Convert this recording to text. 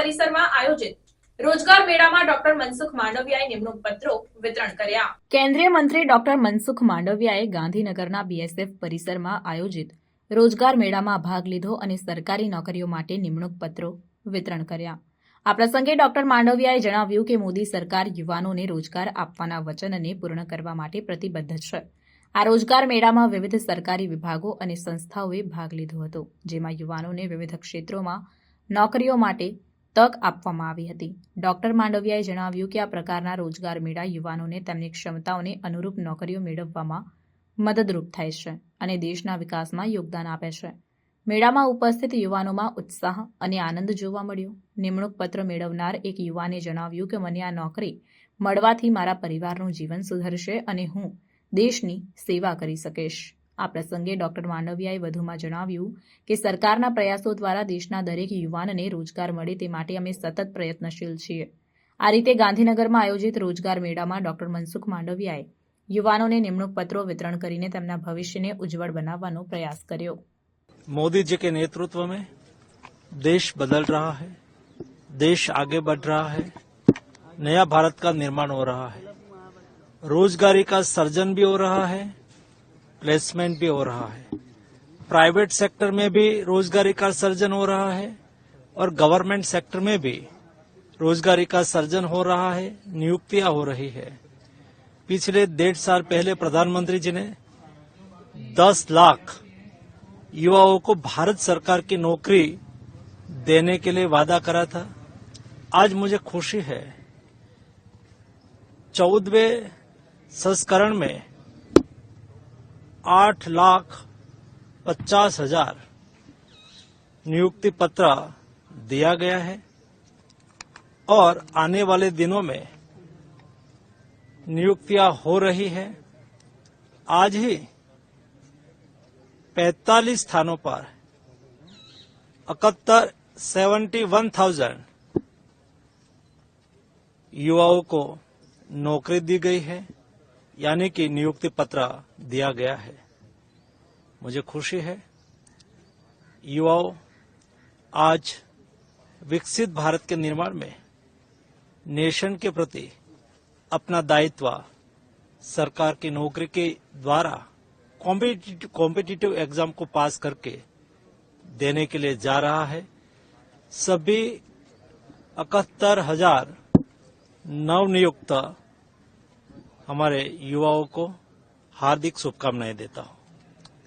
પરિસરમાં આયોજિત રોજગાર મેળામાં ડોક્ટર મનસુખ માંડવિયાએ નિમણૂક પત્રો વિતરણ કર્યા। કેન્દ્રીય મંત્રી ડોક્ટર મનસુખ માંડવિયાએ ગાંધીનગરના બીએસએફ પરિસરમાં આયોજિત રોજગાર મેળામાં ભાગ લીધો અને સરકારી નોકરીઓ માટે નિમણૂક પત્રો વિતરણ કર્યા। આ પ્રસંગે ડોક્ટર માંડવિયાએ જણાવ્યું કે મોદી સરકાર યુવાનોને રોજગાર આપવાના વચનને પૂર્ણ કરવા માટે પ્રતિબદ્ધ છે। આ રોજગાર મેળામાં વિવિધ સરકારી વિભાગો અને સંસ્થાઓએ ભાગ લીધો હતો, જેમાં યુવાનોને વિવિધ ક્ષેત્રોમાં નોકરીઓ માટે તક આપવામાં આવી હતી। ડોક્ટર માંડવિયાએ જણાવ્યું કે આ પ્રકારના રોજગાર મેળા યુવાનોને તેમની ક્ષમતાઓને અનુરૂપ નોકરીઓ મેળવવામાં મદદરૂપ થાય છે અને દેશના વિકાસમાં યોગદાન આપે છે। મેળામાં ઉપસ્થિત યુવાનોમાં ઉત્સાહ અને આનંદ જોવા મળ્યો। નિમણૂક પત્ર મેળવનાર એક યુવાને જણાવ્યું કે મને આ નોકરી મળવાથી મારા પરિવારનું જીવન સુધરશે અને હું દેશની સેવા કરી શકીશ। આ પ્રસંગે ડોક્ટર માંડવિયાએ વધુમાં જણાવ્યું કે સરકારના પ્રયાસો દ્વારા દેશના દરેક યુવાનને રોજગાર મળે તે માટે અમે સતત પ્રયત્નશીલ છીએ। આ રીતે ગાંધીનગરમાં આયોજિત રોજગાર મેળામાં ડોક્ટર મનસુખ માંડવિયાએ યુવાનોને નિમણૂક પત્રો વિતરણ કરીને તેમના ભવિષ્યને ઉજ્જવળ બનાવવાનો પ્રયાસ કર્યો। मोदी जी के नेतृत्व में देश बदल रहा है, देश आगे बढ़ रहा है, नया भारत का निर्माण हो रहा है, रोजगारी का सर्जन भी हो रहा है, प्लेसमेंट भी हो रहा है। प्राइवेट सेक्टर में भी रोजगारी का सर्जन हो रहा है और गवर्नमेंट सेक्टर में भी रोजगारी का सर्जन हो रहा है, नियुक्तियां हो रही है। पिछले 1.5 साल पहले प्रधानमंत्री जी ने 10 लाख युवाओं को भारत सरकार की नौकरी देने के लिए वादा करा था। आज मुझे खुशी है 14वें संस्करण में 8,50,000 नियुक्ति पत्र दिया गया है और आने वाले दिनों में नियुक्तियां हो रही है। आज ही 45 स्थानों पर 71,000 युवाओं को नौकरी दी गई है, यानी कि नियुक्ति पत्र दिया गया है। मुझे खुशी है युवाओं आज विकसित भारत के निर्माण में नेशन के प्रति अपना दायित्व सरकार की नौकरी के द्वारा कॉम्पिटिटिव एग्जाम को पास करके देने के लिए जा रहा है। सभी 71,000 नवनियुक्त हमारे युवाओं को हार्दिक शुभकामनाएं देता हूं।